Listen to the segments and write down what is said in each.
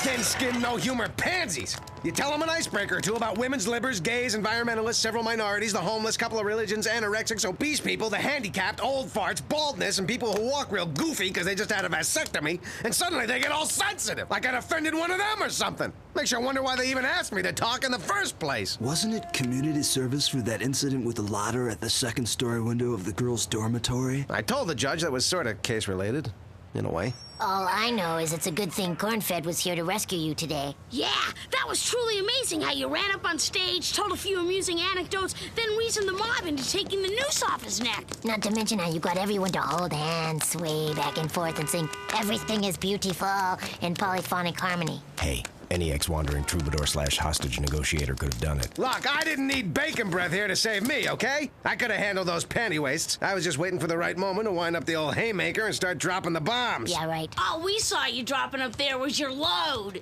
Thin-skinned, no-humor pansies. You tell them an icebreaker or two about women's livers, gays, environmentalists, several minorities, the homeless, couple of religions, anorexics, obese people, the handicapped, old farts, baldness, and people who walk real goofy because they just had a vasectomy, and suddenly they get all sensitive, like I'd offended one of them or something. Makes you wonder why they even asked me to talk in the first place. Wasn't it community service for that incident with the ladder at the second-story window of the girls' dormitory? I told the judge that was sort of case-related, in a way. All I know is it's a good thing Cornfed was here to rescue you today. Yeah, that was truly amazing how you ran up on stage, told a few amusing anecdotes, then reasoned the mob into taking the noose off his neck. Not to mention how you got everyone to hold hands, sway back and forth, and sing "Everything is Beautiful" in polyphonic harmony. Hey, any ex-wandering troubadour/hostage negotiator could have done it. Look, I didn't need bacon breath here to save me, okay? I could have handled those panty wastes. I was just waiting for the right moment to wind up the old haymaker and start dropping the bombs. Yeah, right. All we saw you dropping up there was your load.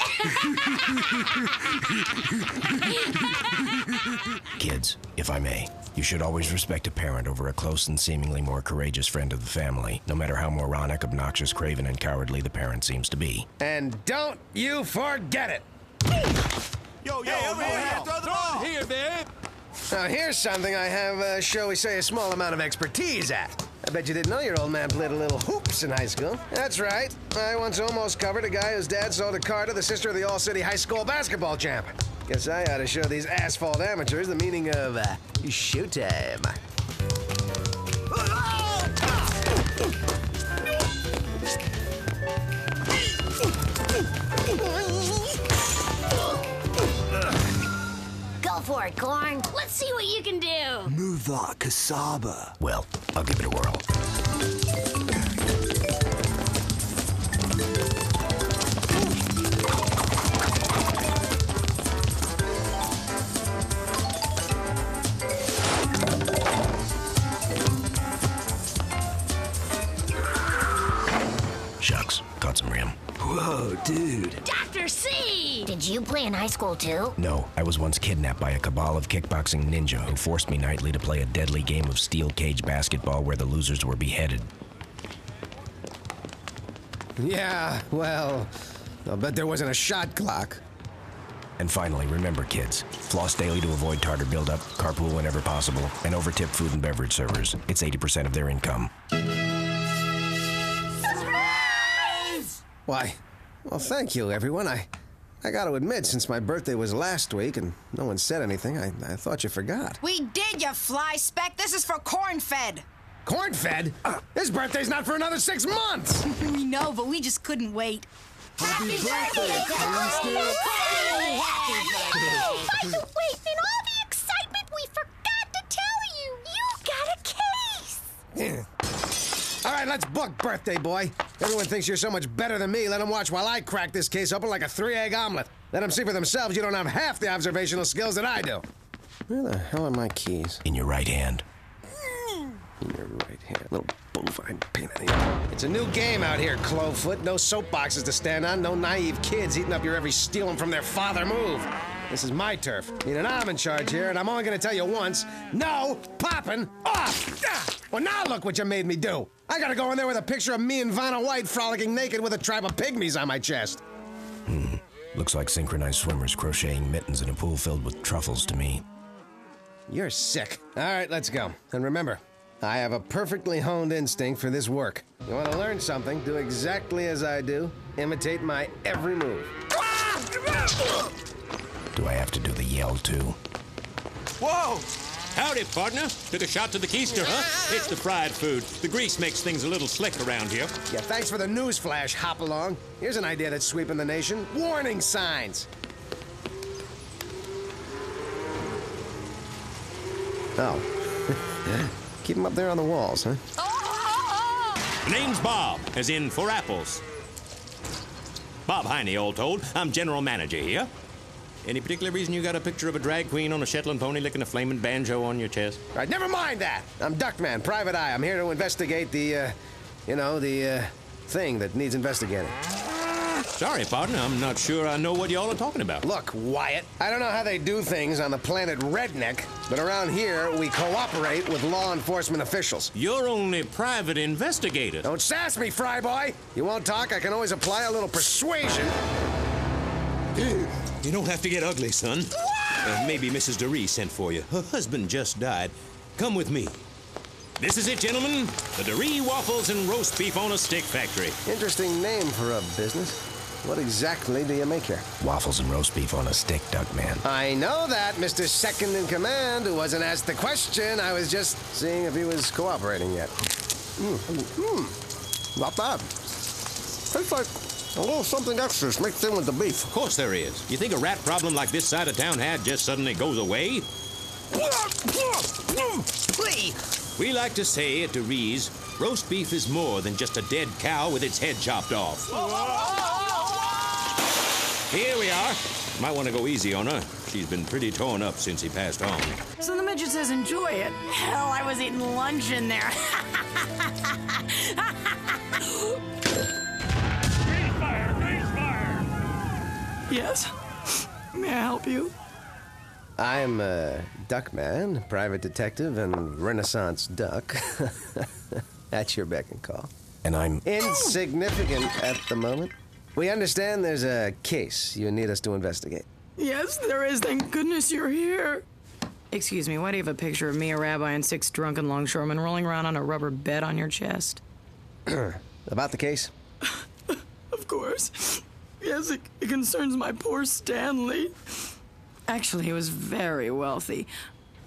Kids, if I may, you should always respect a parent over a close and seemingly more courageous friend of the family, no matter how moronic, obnoxious, craven, and cowardly the parent seems to be. And don't you forget it. Yo, over here, throw the ball here, man. Now, here's something I have, shall we say, a small amount of expertise at. I bet you didn't know your old man played a little hoops in high school. That's right. I once almost covered a guy whose dad sold a car to the sister of the all-city high school basketball champ. Guess I ought to show these asphalt amateurs the meaning of, showtime. Go for it, Corn. Let's see what you can do. Move that cassava. Well, I'll give it a whirl. Shucks, caught some rim. Whoa, dude. Dr. C! Did you play in high school, too? No, I was once kidnapped by a cabal of kickboxing ninja who forced me nightly to play a deadly game of steel cage basketball where the losers were beheaded. Yeah, well, I'll bet there wasn't a shot clock. And finally, remember, kids, floss daily to avoid tartar buildup, carpool whenever possible, and overtip food and beverage servers. It's 80% of their income. Why, well, thank you, everyone. I got to admit, since my birthday was last week and no one said anything, I thought you forgot. We did, you fly speck. This is for Cornfed. Corn-fed? His birthday's not for another 6 months! We know, but we just couldn't wait. Happy birthday, Cornfed! By the way, in all the excitement, we forgot to tell you, you got a case! All right, let's book, birthday boy. Everyone thinks you're so much better than me. Let them watch while I crack this case open like a 3-egg omelet. Let them see for themselves you don't have half the observational skills that I do. Where the hell are my keys? In your right hand. In your right hand, little bovine pain in the ass. It's a new game out here, Clovefoot. No soapboxes to stand on, no naive kids eating up your every stealing from their father move. This is my turf. And I'm in charge here, and I'm only gonna tell you once, no popping off! Well, now look what you made me do. I gotta go in there with a picture of me and Vanna White frolicking naked with a tribe of pygmies on my chest. Looks like synchronized swimmers crocheting mittens in a pool filled with truffles to me. You're sick. All right, let's go. And remember, I have a perfectly honed instinct for this work. You want to learn something, do exactly as I do. Imitate my every move. Do I have to do the yell, too? Whoa! Howdy, partner. Took a shot to the keister, huh? It's the fried food. The grease makes things a little slick around here. Yeah, thanks for the news flash, hop along. Here's an idea that's sweeping the nation. Warning signs. Oh. Keep them up there on the walls, huh? Name's Bob, as in for apples. Bob Heine, all told. I'm general manager here. Any particular reason you got a picture of a drag queen on a Shetland pony licking a flaming banjo on your chest? All right, never mind that. I'm Duckman, private eye. I'm here to investigate the thing that needs investigating. Sorry, partner. I'm not sure I know what y'all are talking about. Look, Wyatt, I don't know how they do things on the planet Redneck, but around here, we cooperate with law enforcement officials. You're only private investigator. Don't sass me, fry boy. You won't talk, I can always apply a little persuasion. You don't have to get ugly, son. Maybe Mrs. DeRee sent for you. Her husband just died. Come with me. This is it, gentlemen. The DeRee Waffles and Roast Beef on a Stick Factory. Interesting name for a business. What exactly do you make here? Waffles and roast beef on a stick, Duckman. I know that, Mr. Second in Command, who wasn't asked the question. I was just seeing if he was cooperating yet. Not bad. Tastes like a little something extra mixed in with the beef. Of course there is. You think a rat problem like this side of town had just suddenly goes away? We like to say at DeRee's, roast beef is more than just a dead cow with its head chopped off. Here we are. Might want to go easy on her. She's been pretty torn up since he passed on. So the midget says enjoy it. Hell, I was eating lunch in there. Yes? May I help you? I'm Duckman, private detective and Renaissance duck. At your beck and call. And I'm Insignificant at the moment. We understand there's a case you need us to investigate. Yes, there is. Thank goodness you're here. Excuse me, why do you have a picture of me, a rabbi, and 6 drunken longshoremen rolling around on a rubber bed on your chest? About the case? Of course. Yes, it concerns my poor Stanley. Actually, he was very wealthy.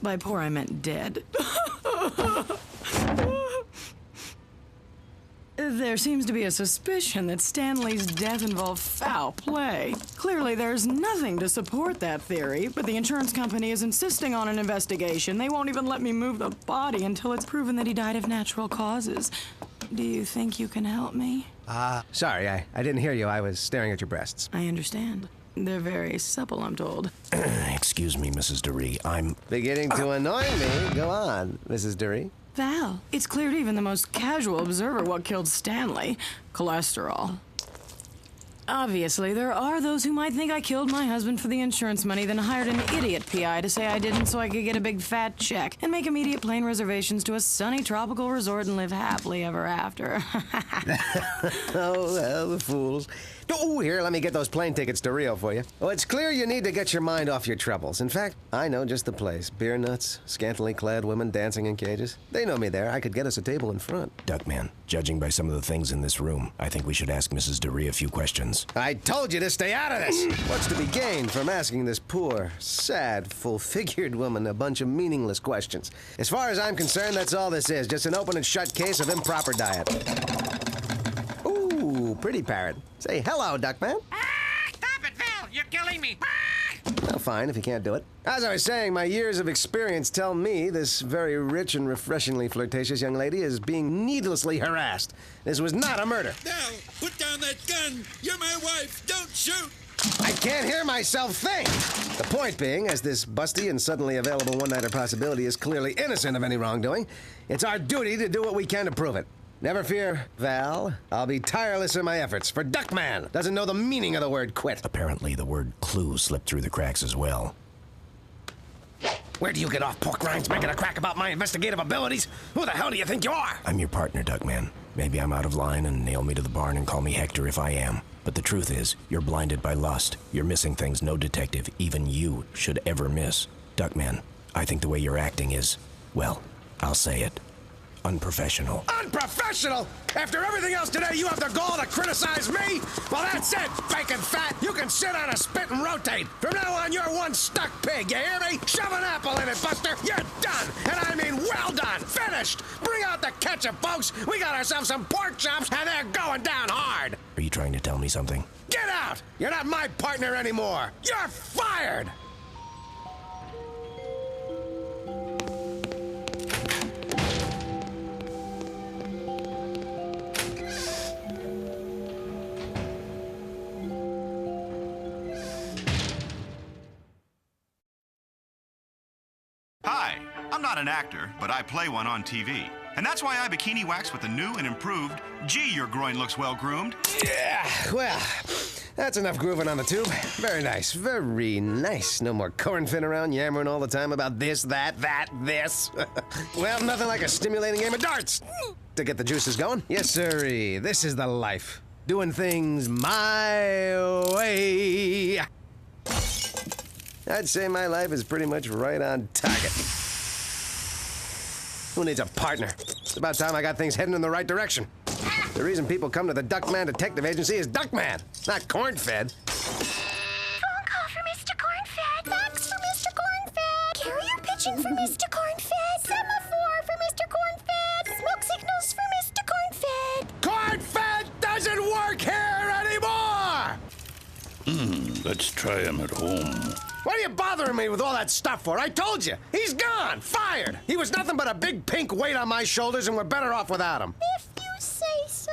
By poor, I meant dead. There seems to be a suspicion that Stanley's death involved foul play. Clearly, there's nothing to support that theory, but the insurance company is insisting on an investigation. They won't even let me move the body until it's proven that he died of natural causes. Do you think you can help me? Sorry, I didn't hear you. I was staring at your breasts. I understand. They're very supple, I'm told. Excuse me, Mrs. DeRee. I'm Beginning to annoy me. Go on, Mrs. DeRee. Val, it's clear to even the most casual observer what killed Stanley. Cholesterol. Obviously, there are those who might think I killed my husband for the insurance money, then hired an idiot PI to say I didn't so I could get a big fat check and make immediate plane reservations to a sunny tropical resort and live happily ever after. Oh, well, the fools. Oh, here, let me get those plane tickets to Rio for you. Oh, it's clear you need to get your mind off your troubles. In fact, I know just the place. Beer nuts, scantily clad women dancing in cages. They know me there. I could get us a table in front. Duckman. Judging by some of the things in this room, I think we should ask Mrs. DeRee a few questions. I told you to stay out of this. What's to be gained from asking this poor, sad, full-figured woman a bunch of meaningless questions? As far as I'm concerned, that's all this is. Just an open and shut case of improper diet. Ooh, pretty parrot. Say hello, Duckman. Stop it, Val! You're killing me! Well, fine, if you can't do it. As I was saying, my years of experience tell me this very rich and refreshingly flirtatious young lady is being needlessly harassed. This was not a murder. Val, put down that gun! You're my wife! Don't shoot! I can't hear myself think! The point being, as this busty and suddenly available one-nighter possibility is clearly innocent of any wrongdoing, it's our duty to do what we can to prove it. Never fear, Val. I'll be tireless in my efforts, for Duckman doesn't know the meaning of the word quit. Apparently, the word clue slipped through the cracks as well. Where do you get off, pork rinds, making a crack about my investigative abilities? Who the hell do you think you are? I'm your partner, Duckman. Maybe I'm out of line and nail me to the barn and call me Hector if I am. But the truth is, you're blinded by lust. You're missing things no detective, even you, should ever miss. Duckman, I think the way you're acting is, well, I'll say it, Unprofessional. Unprofessional? After everything else today, you have the gall to criticize me? Well, that's it, bacon fat. You can sit on a spit and rotate. From now on, you're one stuck pig, you hear me? Shove an apple in it, Buster. You're done. And I mean well done. Finished. Bring out the ketchup, folks. We got ourselves some pork chops, and they're going down hard. Are you trying to tell me something? Get out! You're not my partner anymore. You're fired! Hi, I'm not an actor, but I play one on TV. And that's why I bikini wax with the new and improved, gee, your groin looks well groomed. Yeah, well, that's enough grooving on the tube. Very nice, very nice. No more cornfin around yammering all the time about this, that, this. Well, nothing like a stimulating game of darts to get the juices going. Yes, sirree, this is the life. Doing things my way. I'd say my life is pretty much right on target. Who needs a partner? It's about time I got things heading in the right direction. The reason people come to the Duckman Detective Agency is Duckman, not corn-fed. Phone call for Mr. Cornfed. Fax for Mr. Cornfed. Carrier pigeon for Mr. Cornfed. Semaphore for Mr. Cornfed. Smoke signals for Mr. Cornfed. Corn-fed doesn't work here anymore! Let's try him at home. What are you bothering me with all that stuff for? I told you, he's gone, fired. He was nothing but a big pink weight on my shoulders, and we're better off without him. If you say so.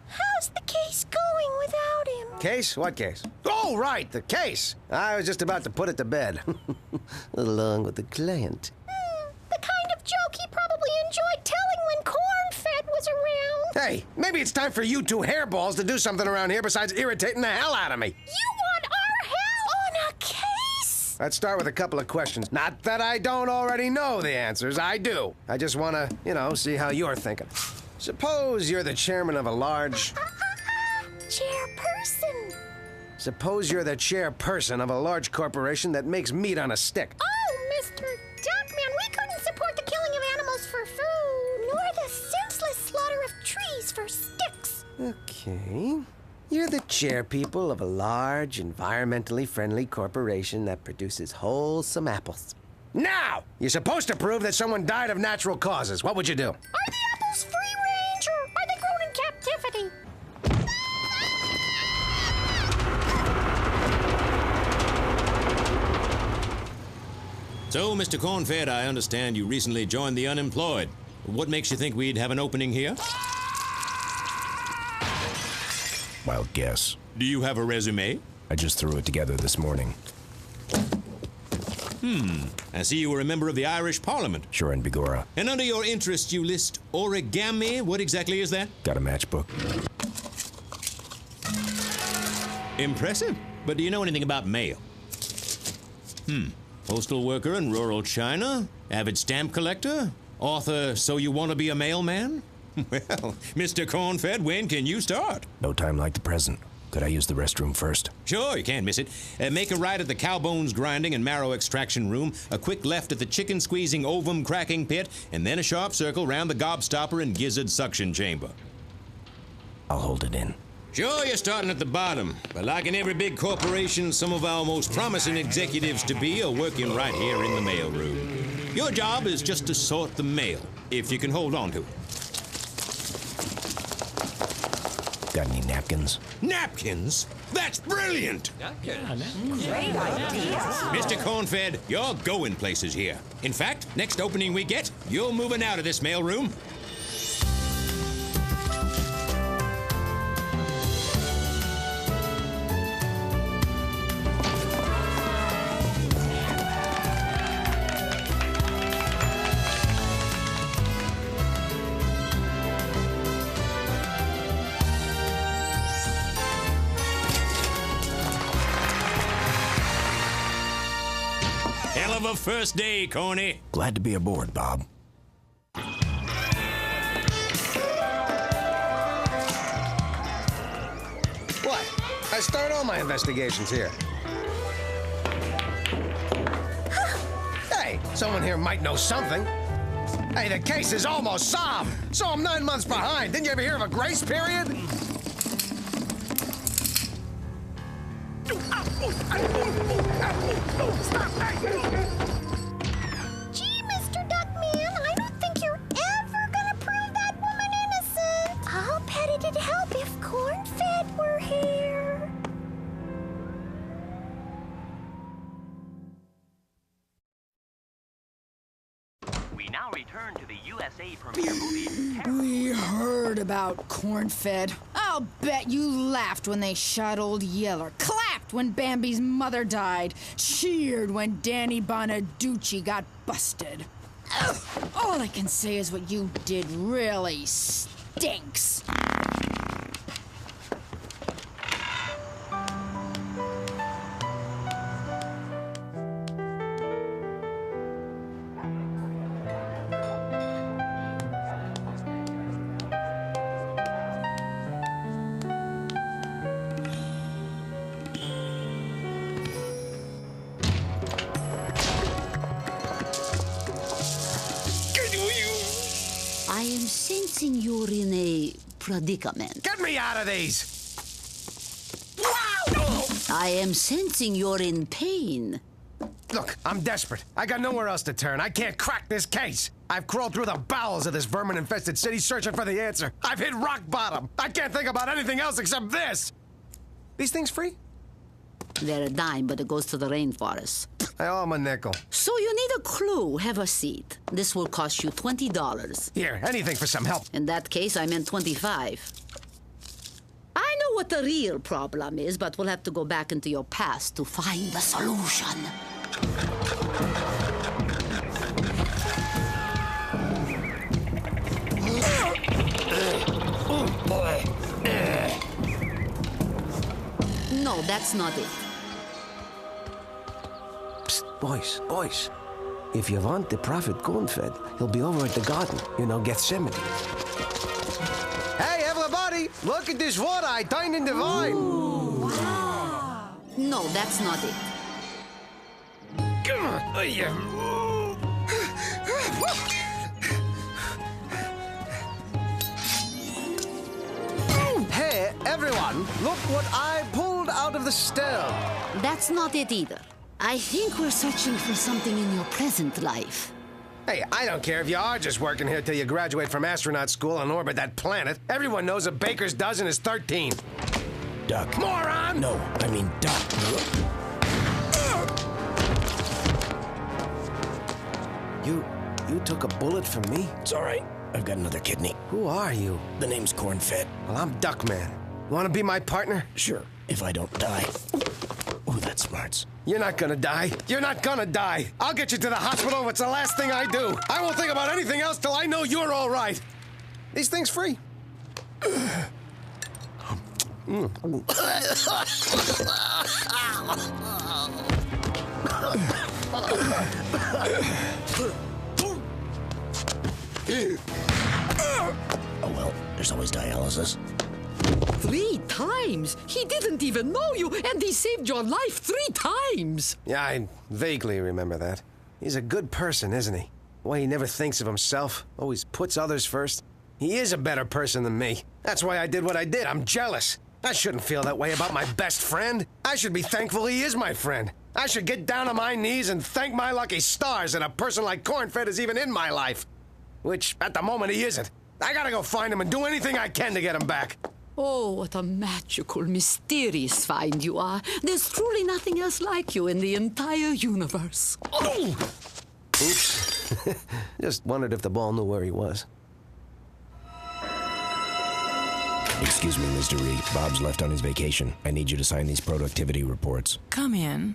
How's the case going without him? Case? What case? Oh, right, the case. I was just about to put it to bed. Along with the client. The kind of joke he probably enjoyed telling when Cornfed was around. Hey, maybe it's time for you two hairballs to do something around here besides irritating the hell out of me. You want our help on a case? Let's start with a couple of questions. Not that I don't already know the answers, I do. I just want to, see how you're thinking. Suppose you're the chairman of a large... Chairperson. Suppose you're the chairperson of a large corporation that makes meat on a stick. Oh, Mr. Duckman, we couldn't support the killing of animals for food, nor the senseless slaughter of trees for sticks. Okay. You're the chairpeople of a large, environmentally friendly corporation that produces wholesome apples. Now, you're supposed to prove that someone died of natural causes. What would you do? Are the apples free range, or are they grown in captivity? So, Mr. Cornfed, I understand you recently joined the unemployed. What makes you think we'd have an opening here? Wild guess. Do you have a resume? I just threw it together this morning. I see you were a member of the Irish Parliament. Sure and Bigora. And under your interests, you list origami. What exactly is that? Got a matchbook? Impressive. But do you know anything about mail? Postal worker in rural China? Avid stamp collector? Author, So You Want to Be a Mailman? Well, Mr. Cornfed, when can you start? No time like the present. Could I use the restroom first? Sure, you can't miss it. Make a right at the cow bones grinding and marrow extraction room, a quick left at the chicken squeezing ovum cracking pit, and then a sharp circle round the gobstopper and gizzard suction chamber. I'll hold it in. Sure, you're starting at the bottom, but like in every big corporation, some of our most promising executives to be are working right here in the mailroom. Your job is just to sort the mail, if you can hold on to it. Got any napkins? Napkins? That's brilliant! Great idea. Mr. Cornfed, you're going places here. In fact, next opening we get, you're moving out of this mailroom. Hell of a first day, Corny. Glad to be aboard, Bob. What? I start all my investigations here. Hey, someone here might know something. Hey, the case is almost solved, so I'm 9 months behind. Didn't you ever hear of a grace period? Gee, Mr. Duckman, I don't think you're ever gonna prove that woman innocent. I'll bet it'd help if Corn-Fed were here. We now return to the USA premiere movie. We heard about Corn-Fed. I'll bet you laughed when they shot Old Yeller, clapped when Bambi's mother died, cheered when Danny Bonaducci got busted. Ugh, all I can say is what you did really stinks. I am sensing you're in a predicament. Get me out of these! I am sensing you're in pain. Look, I'm desperate. I got nowhere else to turn. I can't crack this case. I've crawled through the bowels of this vermin-infested city searching for the answer. I've hit rock bottom. I can't think about anything else except this. These things free? They're a dime, but it goes to the rainforest. I owe him a nickel. So you need a clue. Have a seat. This will cost you $20. Here, anything for some help. In that case, I meant 25. I know what the real problem is, but we'll have to go back into your past to find the solution. No, that's not it. Psst, boys. If you want the prophet corn-fed, he'll be over at the garden, Gethsemane. Hey, everybody, look at this water I turned into wine. Ooh, wow. No, that's not it. Hey, everyone, look what I pulled out of the stove. That's not it either. I think we're searching for something in your present life. Hey, I don't care if you are just working here till you graduate from astronaut school and orbit that planet. Everyone knows a baker's dozen is 13. Duck. Moron! No, I mean duck. You took a bullet from me? It's all right. I've got another kidney. Who are you? The name's Corn-Fed. Well, I'm Duckman. Want to be my partner? Sure, if I don't die. Ooh, that smarts. You're not gonna die. You're not gonna die. I'll get you to the hospital if it's the last thing I do. I won't think about anything else till I know you're all right. These things free. Oh, well, there's always dialysis. 3 times? He didn't even know you, and he saved your life 3 times. Yeah, I vaguely remember that. He's a good person, isn't he? Why he never thinks of himself, always puts others first. He is a better person than me. That's why I did what I did. I'm jealous. I shouldn't feel that way about my best friend. I should be thankful he is my friend. I should get down on my knees and thank my lucky stars that a person like Corn-Fed is even in my life. Which, at the moment, he isn't. I gotta go find him and do anything I can to get him back. Oh, what a magical, mysterious find you are. There's truly nothing else like you in the entire universe. Oh! Oops. Just wondered if the ball knew where he was. Excuse me, Mr. Reed. Bob's left on his vacation. I need you to sign these productivity reports. Come in.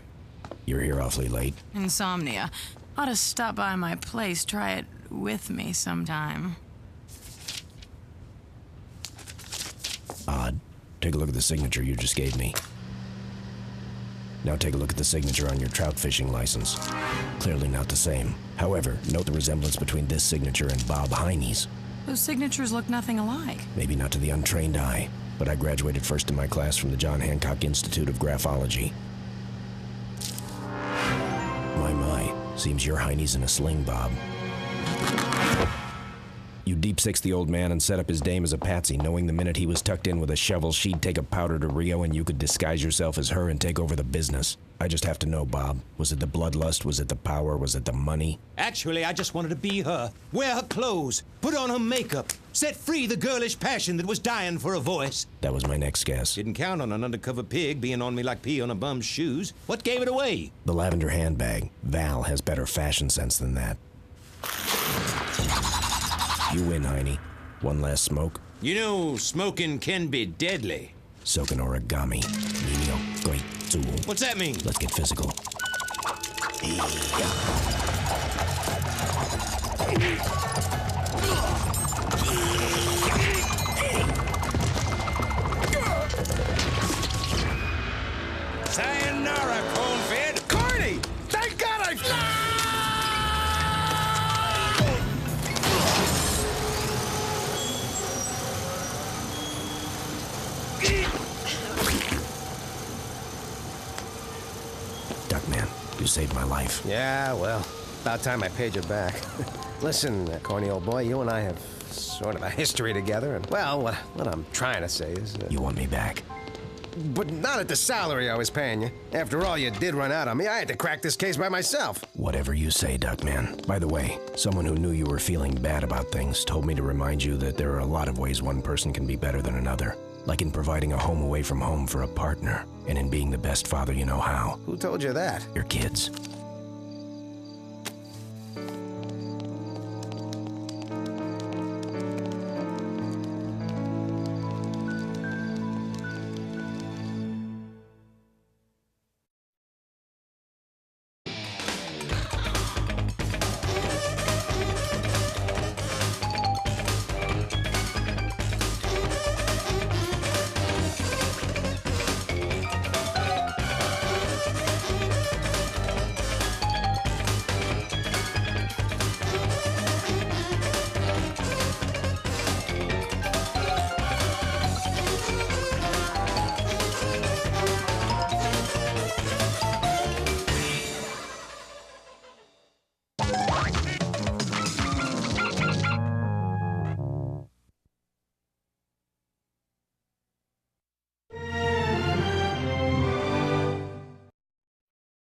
You're here awfully late. Insomnia. Ought to stop by my place. Try it with me sometime. Odd. Take a look at the signature you just gave me. Now take a look at the signature on your trout fishing license. Clearly not the same. However, note the resemblance between this signature and Bob Heine's. Those signatures look nothing alike. Maybe not to the untrained eye, but I graduated first in my class from the John Hancock Institute of Graphology. My. Seems your Heine's in a sling, Bob. You deep-six the old man and set up his dame as a patsy, knowing the minute he was tucked in with a shovel, she'd take a powder to Rio and you could disguise yourself as her and take over the business. I just have to know, Bob. Was it the bloodlust? Was it the power? Was it the money? Actually, I just wanted to be her. Wear her clothes. Put on her makeup. Set free the girlish passion that was dying for a voice. That was my next guess. Didn't count on an undercover pig being on me like pee on a bum's shoes. What gave it away? The lavender handbag. Val has better fashion sense than that. You win, Heine. One last smoke. You know, smoking can be deadly. Soaking origami. Nino, great tool. What's that mean? Let's get physical. Sayonara, cornfed. Carney! Thank God Duckman, you saved my life. Yeah, well, about time I paid you back. Listen, corny old boy, you and I have sort of a history together, and, well, what I'm trying to say is... You want me back? But not at the salary I was paying you. After all, you did run out on me. I had to crack this case by myself. Whatever you say, Duckman. By the way, someone who knew you were feeling bad about things told me to remind you that there are a lot of ways one person can be better than another. Like in providing a home away from home for a partner, and in being the best father you know how. Who told you that? Your kids.